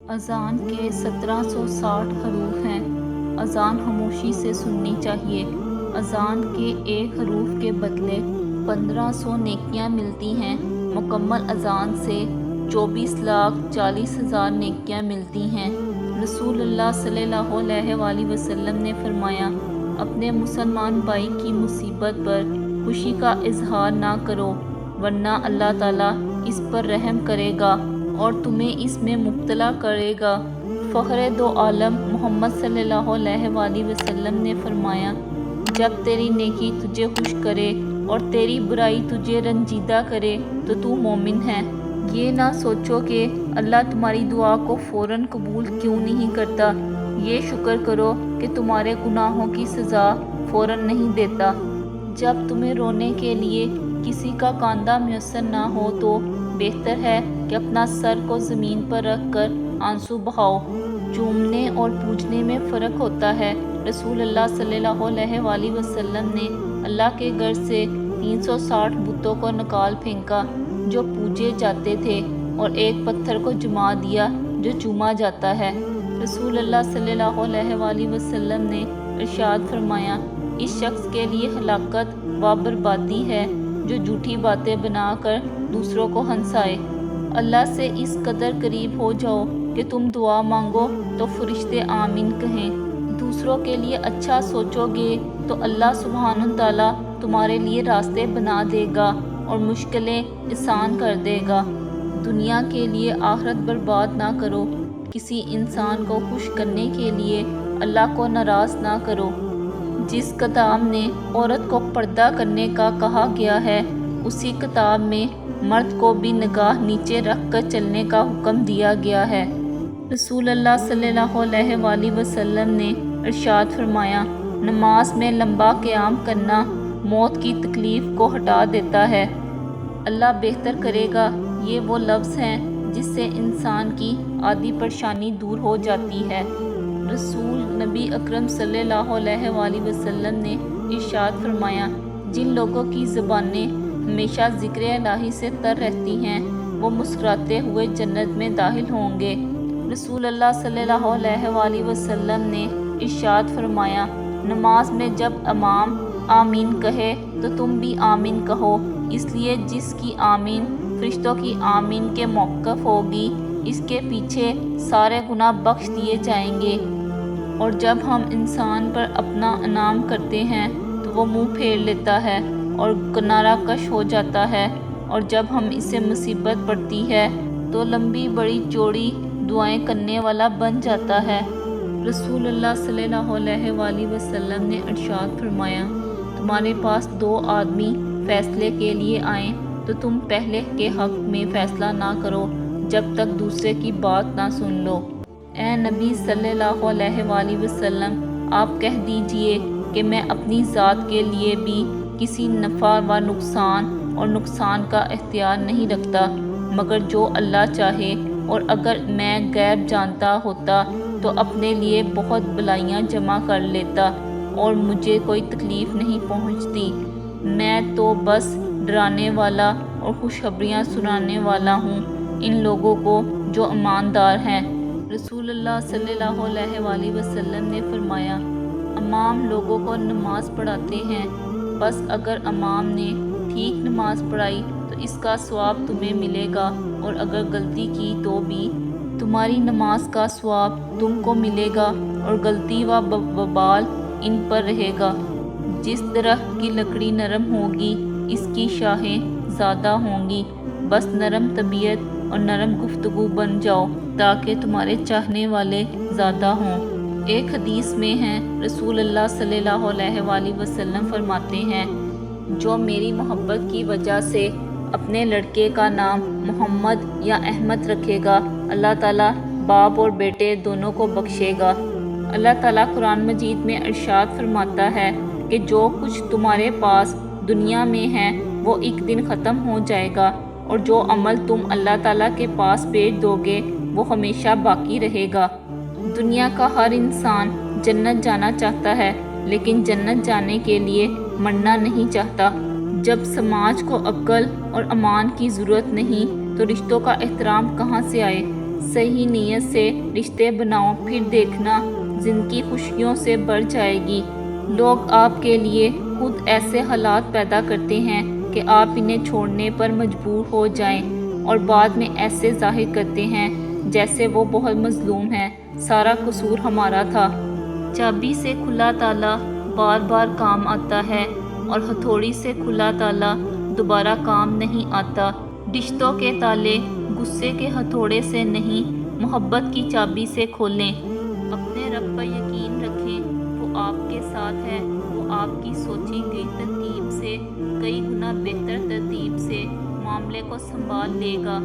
اذان کے 1760 حروف ہیں۔ اذان خاموشی سے سننی چاہیے۔ اذان کے ایک حروف کے بدلے 1500 نیکیاں ملتی ہیں۔ مکمل اذان سے 24,40,000 نیکیاں ملتی ہیں۔ رسول اللہ صلی اللہ علیہ وآلہ وسلم نے فرمایا، اپنے مسلمان بھائی کی مصیبت پر خوشی کا اظہار نہ کرو، ورنہ اللہ تعالیٰ اس پر رحم کرے گا اور تمہیں اس میں مبتلا کرے گا۔ فخر دو عالم محمد صلی اللہ علیہ وآلہ وسلم نے فرمایا، جب تیری نیکی تجھے خوش کرے اور تیری برائی تجھے رنجیدہ کرے تو تو مومن ہے۔ یہ نہ سوچو کہ اللہ تمہاری دعا کو فوراً قبول کیوں نہیں کرتا، یہ شکر کرو کہ تمہارے گناہوں کی سزا فوراً نہیں دیتا۔ جب تمہیں رونے کے لیے کسی کا کاندھا میسر نہ ہو تو بہتر ہے کہ اپنا سر کو زمین پر رکھ کر آنسو بہاؤ۔ چومنے اور پوجنے میں فرق ہوتا ہے۔ رسول اللہ صلی اللہ علیہ وآلہ وسلم نے اللہ کے گھر سے 360 بتوں کو نکال پھینکا جو پوجے جاتے تھے اور ایک پتھر کو جما دیا جو چوما جاتا ہے۔ رسول اللہ صلی اللہ علیہ وآلہ وسلم نے ارشاد فرمایا، اس شخص کے لیے ہلاکت و بربادی ہے جو جھوٹی باتیں بنا کر دوسروں کو ہنسائے۔ اللہ سے اس قدر قریب ہو جاؤ کہ تم دعا مانگو تو فرشتے آمین کہیں۔ دوسروں کے لیے اچھا سوچو گے تو اللہ سبحانہ تعالیٰ تمہارے لیے راستے بنا دے گا اور مشکلیں آسان کر دے گا۔ دنیا کے لیے آخرت برباد نہ کرو۔ کسی انسان کو خوش کرنے کے لیے اللہ کو ناراض نہ کرو۔ جس کتاب میں عورت کو پردہ کرنے کا کہا گیا ہے، اسی کتاب میں مرد کو بھی نگاہ نیچے رکھ کر چلنے کا حکم دیا گیا ہے۔ رسول اللہ صلی اللہ علیہ وآلہ وسلم نے ارشاد فرمایا، نماز میں لمبا قیام کرنا موت کی تکلیف کو ہٹا دیتا ہے۔ اللہ بہتر کرے گا، یہ وہ لفظ ہیں جس سے انسان کی آدھی پریشانی دور ہو جاتی ہے۔ رسول نبی اکرم صلی اللہ علیہ وآلہ وسلم نے ارشاد فرمایا، جن لوگوں کی زبانیں ہمیشہ ذکر الہی سے تر رہتی ہیں وہ مسکراتے ہوئے جنت میں داخل ہوں گے۔ رسول اللہ صلی اللہ علیہ وآلہ وسلم نے ارشاد فرمایا، نماز میں جب امام آمین کہے تو تم بھی آمین کہو، اس لیے جس کی آمین فرشتوں کی آمین کے موقف ہوگی اس کے پیچھے سارے گناہ بخش دیے جائیں گے۔ اور جب ہم انسان پر اپنا انعام کرتے ہیں تو وہ منہ پھیر لیتا ہے اور کنارہ کش ہو جاتا ہے، اور جب ہم اسے مصیبت پڑتی ہے تو لمبی بڑی چوڑی دعائیں کرنے والا بن جاتا ہے۔ رسول اللہ صلی اللہ علیہ وآلہ وسلم نے ارشاد فرمایا، تمہارے پاس دو آدمی فیصلے کے لیے آئیں تو تم پہلے کے حق میں فیصلہ نہ کرو جب تک دوسرے کی بات نہ سن لو۔ اے نبی صلی اللہ علیہ وآلہ وسلم، آپ کہہ دیجئے کہ میں اپنی ذات کے لیے بھی کسی نفع و نقصان کا اختیار نہیں رکھتا مگر جو اللہ چاہے، اور اگر میں غیب جانتا ہوتا تو اپنے لیے بہت بلائیاں جمع کر لیتا اور مجھے کوئی تکلیف نہیں پہنچتی۔ میں تو بس ڈرانے والا اور خوشخبریاں سنانے والا ہوں ان لوگوں کو جو ایماندار ہیں۔ رسول اللہ صلی اللہ علیہ وآلہ وسلم نے فرمایا، امام لوگوں کو نماز پڑھاتے ہیں، بس اگر امام نے ٹھیک نماز پڑھائی تو اس کا ثواب تمہیں ملے گا، اور اگر غلطی کی تو بھی تمہاری نماز کا ثواب تم کو ملے گا اور غلطی و وبال ان پر رہے گا۔ جس درخت کی لکڑی نرم ہوگی اس کی شاخیں زیادہ ہوں گی، بس نرم طبیعت اور نرم گفتگو بن جاؤ تاکہ تمہارے چاہنے والے زیادہ ہوں۔ ایک حدیث میں ہے، رسول اللہ صلی اللہ علیہ وآلہ وسلم فرماتے ہیں، جو میری محبت کی وجہ سے اپنے لڑکے کا نام محمد یا احمد رکھے گا، اللہ تعالیٰ باپ اور بیٹے دونوں کو بخشے گا۔ اللہ تعالیٰ قرآن مجید میں ارشاد فرماتا ہے کہ جو کچھ تمہارے پاس دنیا میں ہے وہ ایک دن ختم ہو جائے گا، اور جو عمل تم اللہ تعالیٰ کے پاس بھیج دو گے وہ ہمیشہ باقی رہے گا۔ دنیا کا ہر انسان جنت جانا چاہتا ہے لیکن جنت جانے کے لیے مرنا نہیں چاہتا۔ جب سماج کو عقل اور امان کی ضرورت نہیں تو رشتوں کا احترام کہاں سے آئے؟ صحیح نیت سے رشتے بناؤ، پھر دیکھنا زندگی خوشیوں سے بھر جائے گی۔ لوگ آپ کے لیے خود ایسے حالات پیدا کرتے ہیں کہ آپ انہیں چھوڑنے پر مجبور ہو جائیں اور بعد میں ایسے ظاہر کرتے ہیں جیسے وہ بہت مظلوم ہیں، سارا قصور ہمارا تھا۔ چابی سے کھلا تالا بار بار کام آتا ہے اور ہتھوڑی سے کھلا تالا دوبارہ کام نہیں آتا۔ رشتوں کے تالے غصے کے ہتھوڑے سے نہیں، محبت کی چابی سے کھولیں۔ اپنے رب پر یقین رکھیں، وہ آپ کے ساتھ ہے، وہ آپ کی سوچی گئی ترتیب سے کئی گنا بہتر ترتیب سے معاملے کو سنبھال لے گا۔